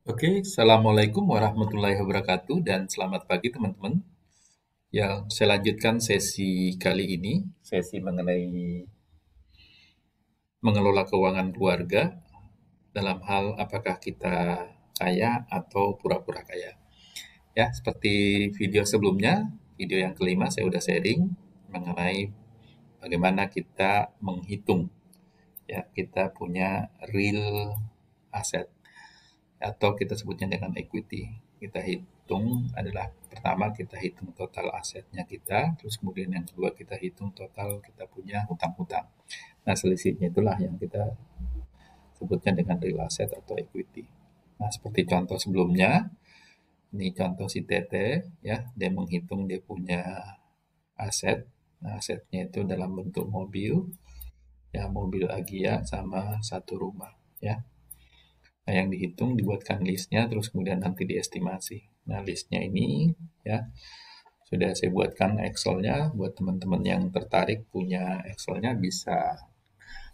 Oke, Assalamualaikum warahmatullahi wabarakatuh dan selamat pagi teman-teman. Yang saya lanjutkan sesi kali ini, sesi mengenai mengelola keuangan keluarga dalam hal apakah kita kaya atau pura-pura kaya. Ya, seperti video sebelumnya, video yang kelima saya udah sharing mengenai bagaimana kita menghitung ya kita punya real aset atau kita sebutnya dengan equity. Kita hitung adalah pertama kita hitung total asetnya kita, terus kemudian yang kedua kita hitung total kita punya hutang-hutang. Nah, selisihnya itulah yang kita sebutnya dengan real asset atau equity. Nah, seperti contoh sebelumnya, ini contoh si Tete ya, dia menghitung dia punya aset. Nah, asetnya itu dalam bentuk mobil, ya mobil Agia sama satu rumah ya. Nah, yang dihitung dibuatkan listnya, terus kemudian nanti diestimasi. Nah, listnya ini ya sudah saya buatkan Excel-nya buat teman-teman yang tertarik punya Excel-nya bisa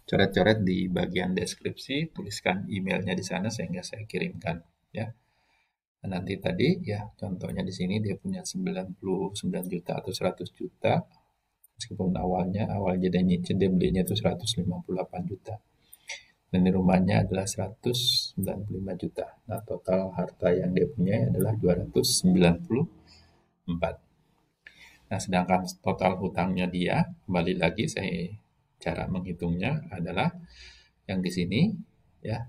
coret-coret di bagian deskripsi, tuliskan emailnya di sana sehingga saya kirimkan ya. Nah, nanti tadi ya contohnya di sini dia punya 99 juta atau 100 juta meskipun awal jadi nyicil dia belinya itu 158 juta. Dan di rumahnya adalah 195 juta. Nah, total harta yang dia punya adalah 294. Nah, sedangkan total hutangnya dia, kembali lagi saya cara menghitungnya adalah yang di sini ya,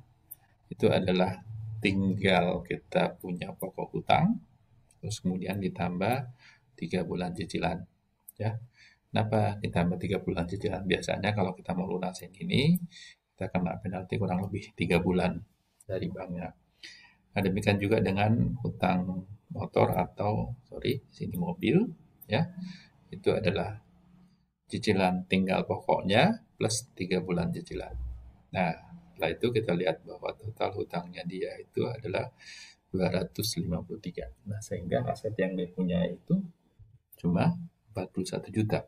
itu adalah tinggal kita punya pokok hutang, terus kemudian ditambah 3 bulan cicilan ya. Kenapa ditambah 3 bulan cicilan? Biasanya kalau kita mau lunasin ini, kita kena penalti kurang lebih 3 bulan dari banknya. Nah, demikian juga dengan hutang motor atau sorry, sini mobil ya. Itu adalah cicilan tinggal pokoknya plus 3 bulan cicilan. Nah, setelah itu kita lihat bahwa total hutangnya dia itu adalah 253. Nah, sehingga aset yang dia punya itu cuma 41 juta.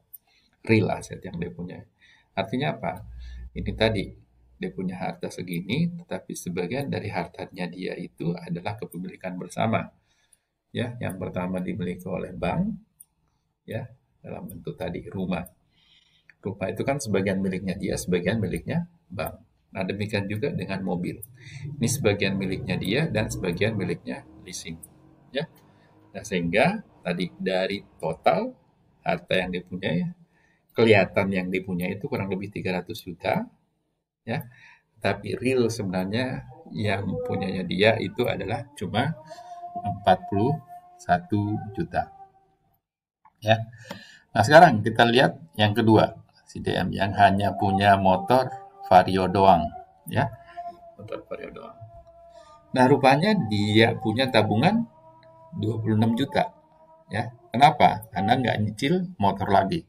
Real aset yang dia punya. Artinya apa? Ini tadi dia punya harta segini, tetapi sebagian dari hartanya dia itu adalah kepemilikan bersama. Ya, yang pertama dimiliki oleh bank, ya, dalam bentuk tadi rumah. Rumah itu kan sebagian miliknya dia, sebagian miliknya bank. Nah, demikian juga dengan mobil. Ini sebagian miliknya dia dan sebagian miliknya leasing. Ya. Nah, sehingga tadi dari total harta yang dipunyai, kelihatan yang dipunyai itu kurang lebih 300 juta, ya. Tapi real sebenarnya yang punyanya dia itu adalah cuma 41 juta. Ya. Nah, sekarang kita lihat yang kedua, si DM yang hanya punya motor Vario doang, ya. Motor Vario doang. Nah, rupanya dia punya tabungan 26 juta, ya. Kenapa? Karena nggak nyicil motor lagi.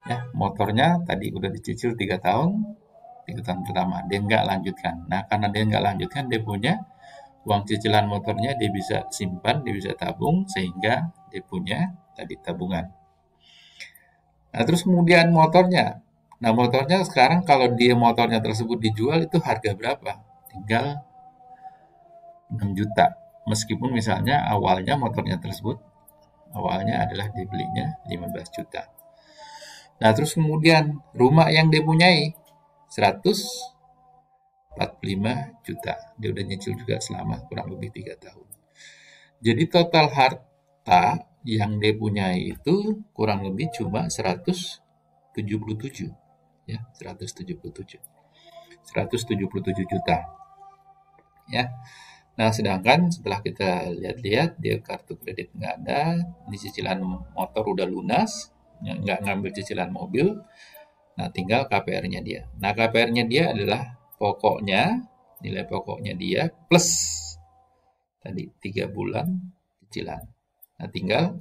Ya, motornya tadi udah dicicil 3 tahun pertama dia nggak lanjutkan. Nah, karena dia nggak lanjutkan, dia punya uang cicilan motornya dia bisa simpan, dia bisa tabung sehingga dia punya tadi tabungan. Nah, terus kemudian motornya. Nah, motornya sekarang kalau dia motornya tersebut dijual itu harga berapa? Tinggal 6 juta. Meskipun misalnya awalnya motornya tersebut awalnya adalah dibelinya 15 juta. Nah, terus kemudian rumah yang dia punyai 145 juta. Dia udah nyicil juga selama kurang lebih 3 tahun. Jadi total harta yang dia punyai itu kurang lebih cuma 177 ya, 177 juta ya. Nah, sedangkan setelah kita lihat-lihat dia kartu kredit nggak ada, ini cicilan motor udah lunas, nggak ngambil cicilan mobil. Nah, tinggal KPR-nya dia. Nah, KPR-nya dia adalah pokoknya, nilai pokoknya dia plus tadi 3 bulan cicilan. Nah, tinggal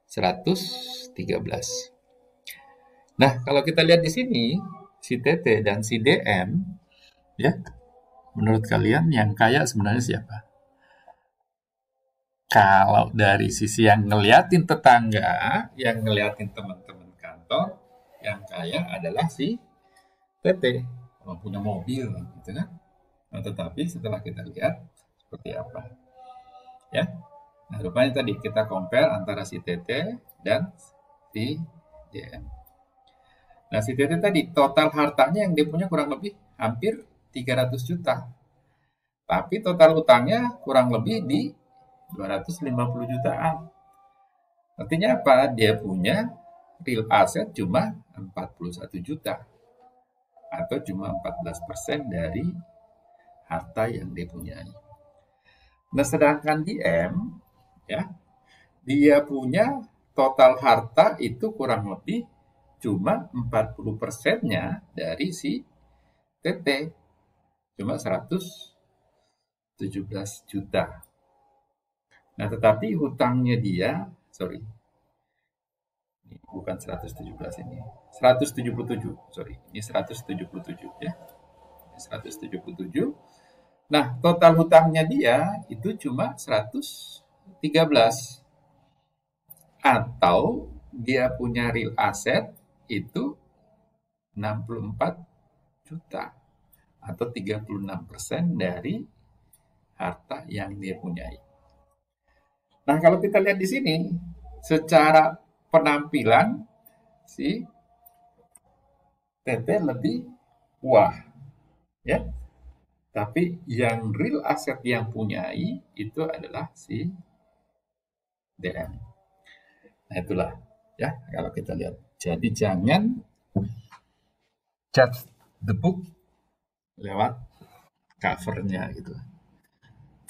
113. Nah, kalau kita lihat di sini, si TT dan si DM, ya, menurut kalian yang kaya sebenarnya siapa? Kalau dari sisi yang ngeliatin tetangga, yang ngeliatin teman-teman kantor, yang kaya adalah si TT. Kalau punya mobil, gitu kan. Nah, tetapi setelah kita lihat seperti berapa. Ya. Nah, rupanya tadi kita compare antara si TT dan si DM. Nah, si TT tadi total hartanya yang dia punya kurang lebih hampir 300 juta. Tapi total utangnya kurang lebih di 250 jutaan. Artinya apa? Dia punya real asset cuma 41 juta. Atau cuma 14% dari harta yang dia punyai. Nah, sedangkan DM, ya, dia punya total harta itu kurang lebih cuma 40%-nya dari si TT. Cuma 117 juta. Nah, tetapi hutangnya dia, sorry, bukan 117 ini, 177, sorry, ini 177 ya, 177. Nah, total hutangnya dia itu cuma 113, atau dia punya real asset itu 64 juta, atau 36% dari harta yang dia punyai. Nah, kalau kita lihat di sini, secara penampilan si TT lebih wah, ya. Tapi yang real aset yang punyai itu adalah si DM. Nah, itulah ya kalau kita lihat. Jadi jangan judge the book lewat covernya gitu.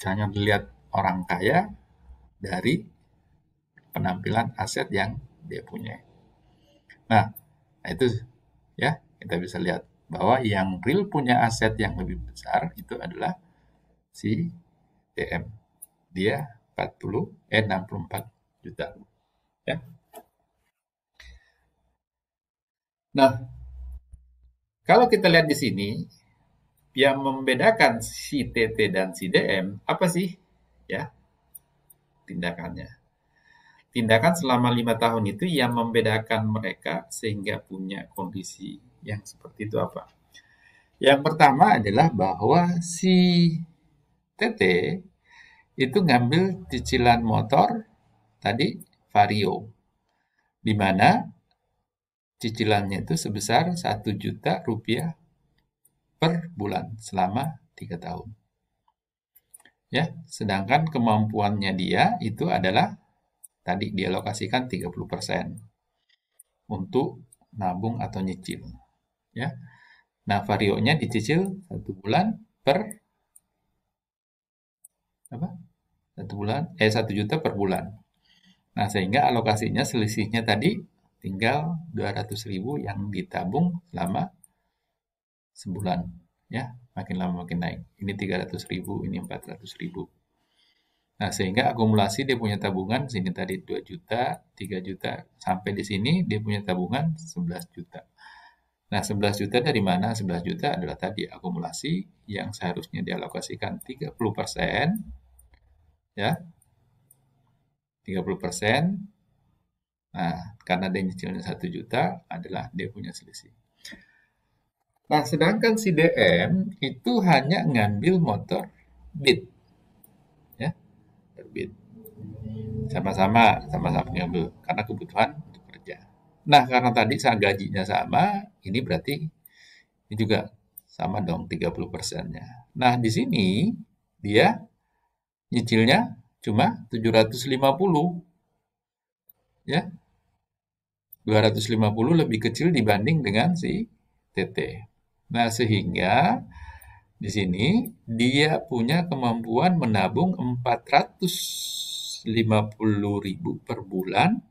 Jangan lihat orang kaya dari penampilan aset yang dia punya. Nah, itu ya kita bisa lihat bahwa yang real punya aset yang lebih besar itu adalah si DM. Dia 64 juta. Ya. Nah, kalau kita lihat di sini, yang membedakan si TT dan si DM apa sih? Ya, tindakannya. Tindakan selama 5 tahun itu yang membedakan mereka sehingga punya kondisi yang seperti itu apa? Yang pertama adalah bahwa si TT itu ngambil cicilan motor tadi Vario, di mana cicilannya itu sebesar 1 juta rupiah per bulan selama 3 tahun. Ya, sedangkan kemampuannya dia itu adalah tadi dia alokasikan 30% untuk nabung atau nyicil. Ya. Nah, varionya dicicil 1 bulan per apa? 1 bulan 1 juta per bulan. Nah, sehingga alokasinya selisihnya tadi tinggal 200.000 yang ditabung selama sebulan, ya. Makin lama makin naik. Ini 300.000, ini 400.000. Nah, sehingga akumulasi dia punya tabungan sini tadi 2 juta, 3 juta, sampai di sini dia punya tabungan 11 juta. Nah, 11 juta dari mana? 11 juta adalah tadi akumulasi yang seharusnya dialokasikan 30%, ya. 30%. Nah, karena dia nyicilnya 1 juta adalah dia punya selisih. Nah, sedangkan si DM itu hanya ngambil motor Beat. Ya, Beat. Sama-sama ngambil karena kebutuhan untuk kerja. Nah, karena tadi gajinya sama, ini berarti ini juga sama dong 30%-nya. Nah, di sini dia nyicilnya cuma 750. Ya. 250 lebih kecil dibanding dengan si TT. Nah, sehingga di sini dia punya kemampuan menabung 450.000 per bulan,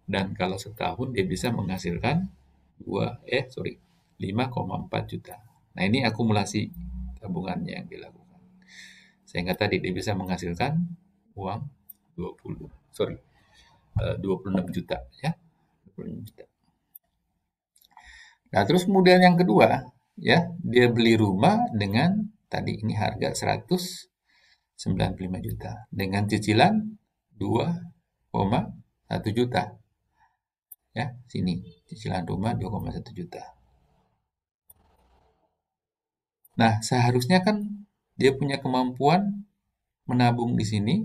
dan kalau setahun dia bisa menghasilkan 5,4 juta. Nah, ini akumulasi tabungannya yang dilakukan. Sehingga tadi dia bisa menghasilkan uang 26 juta ya. 26 juta. Nah, terus kemudian yang kedua, ya, dia beli rumah dengan tadi ini harga 195 juta dengan cicilan 2,1 juta. Ya, sini cicilan rumah 2,1 juta. Nah, seharusnya kan dia punya kemampuan menabung di sini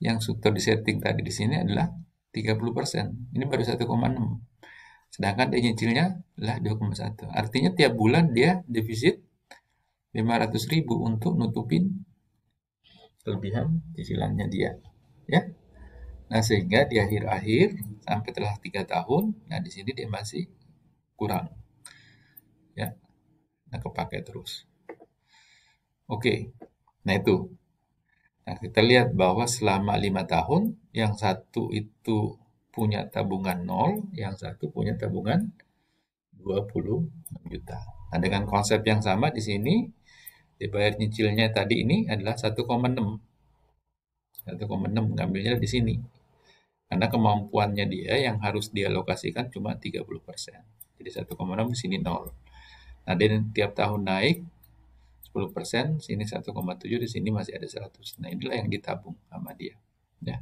yang sudah disetting tadi di sini adalah 30%. Ini baru 1,6. Sedangkan dia nyicilnya adalah 2,1. Artinya tiap bulan dia defisit 500.000 untuk nutupin kelebihan cicilannya dia. Ya. Nah, sehingga di akhir-akhir sampai telah 3 tahun, nah di sini dia masih kurang. Ya. Nah, kepake terus. Oke. Nah, itu. Nah, kita lihat bahwa selama 5 tahun, yang satu itu punya tabungan 0, yang satu punya tabungan 26 juta. Nah, dengan konsep yang sama di sini, dibayar nyicilnya tadi ini adalah 1,6. 1,6 ngambilnya di sini. Karena kemampuannya dia yang harus dia alokasikan cuma 30%. Jadi 1,6 di sini 0. Nah, dan tiap tahun naik 10%, sini 1,7, di sini masih ada 100. Nah, inilah yang ditabung sama dia. Ya.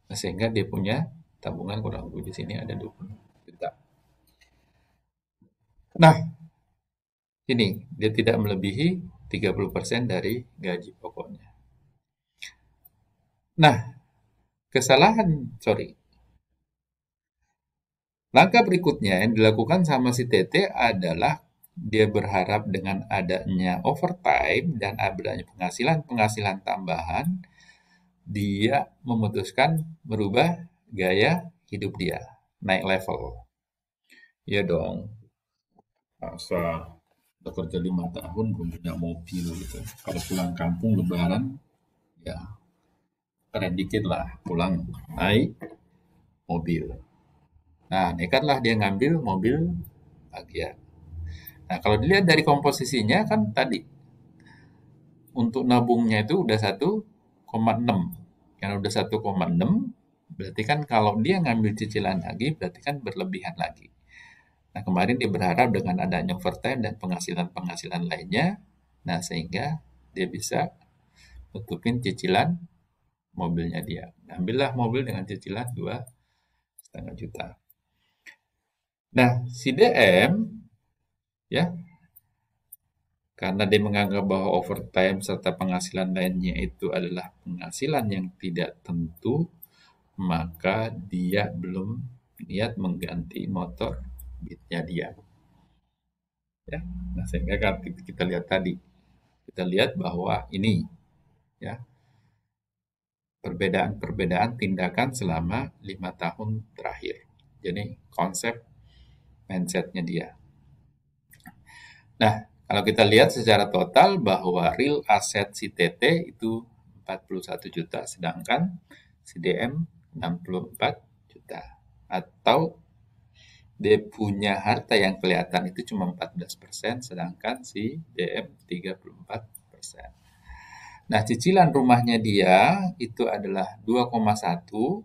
Nah, sehingga dia punya tabungan kurang lebih di sini ada 20 juta. Nah, ini dia tidak melebihi 30% dari gaji pokoknya. Nah, langkah berikutnya yang dilakukan sama si Tete adalah dia berharap dengan adanya overtime dan adanya penghasilan tambahan, dia memutuskan merubah gaya hidup dia, naik level. Ya dong, masa udah kerja 5 tahun belum punya mobil gitu. Kalau pulang kampung lebaran, ya keren dikit lah, pulang naik mobil. Nah, nekatlah dia ngambil mobil Agya. Nah, kalau dilihat dari komposisinya kan tadi untuk nabungnya itu udah 1,6. Karena udah 1,6 berarti kan kalau dia ngambil cicilan lagi berarti kan berlebihan lagi. Nah, kemarin dia berharap dengan adanya overtime dan penghasilan-penghasilan lainnya, nah sehingga dia bisa tutupin cicilan mobilnya dia. Ambillah mobil dengan cicilan 2,5 juta. Nah, si DM ya karena dia menganggap bahwa overtime serta penghasilan lainnya itu adalah penghasilan yang tidak tentu, maka dia belum niat mengganti motor Beat-nya dia. Ya. Nah, sehingga kita lihat tadi, kita lihat bahwa ini ya perbedaan-perbedaan tindakan selama 5 tahun terakhir. Jadi konsep mindsetnya dia. Nah, kalau kita lihat secara total bahwa real aset si TT itu 41 juta, sedangkan si DM 64 juta. Atau dia punya harta yang kelihatan itu cuma 14%, sedangkan si DM 34%. Nah, cicilan rumahnya dia itu adalah 2,1,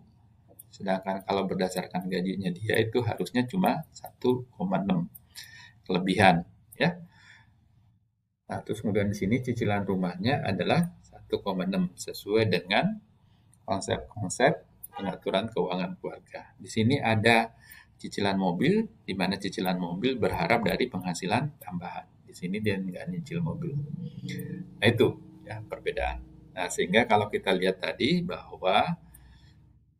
sedangkan kalau berdasarkan gajinya dia itu harusnya cuma 1,6 kelebihan, ya. Nah, terus kemudian di sini cicilan rumahnya adalah 1,6 sesuai dengan konsep-konsep pengaturan keuangan keluarga. Di sini ada cicilan mobil, di mana cicilan mobil berharap dari penghasilan tambahan. Di sini dia nggak nyicil mobil. Nah, itu ya perbedaan. Nah, sehingga kalau kita lihat tadi bahwa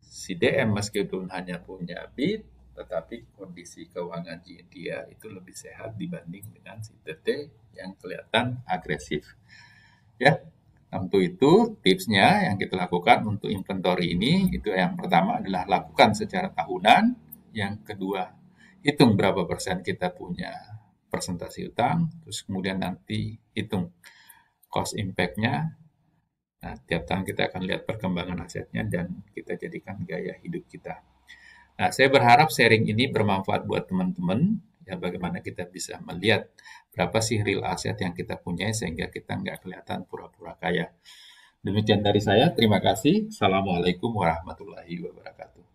si DM meskipun hanya punya Beat, tetapi kondisi keuangan dia itu lebih sehat dibanding dengan si TT yang kelihatan agresif. Ya, untuk itu tipsnya yang kita lakukan untuk inventory ini, itu yang pertama adalah lakukan secara tahunan, yang kedua hitung berapa persen kita punya presentasi utang, terus kemudian nanti hitung cost impact-nya. Nah, tiap tahun kita akan lihat perkembangan asetnya dan kita jadikan gaya hidup kita. Nah, saya berharap sharing ini bermanfaat buat teman-teman, ya bagaimana kita bisa melihat berapa sih real aset yang kita punya sehingga kita nggak kelihatan pura-pura kaya. Demikian dari saya, terima kasih. Assalamualaikum warahmatullahi wabarakatuh.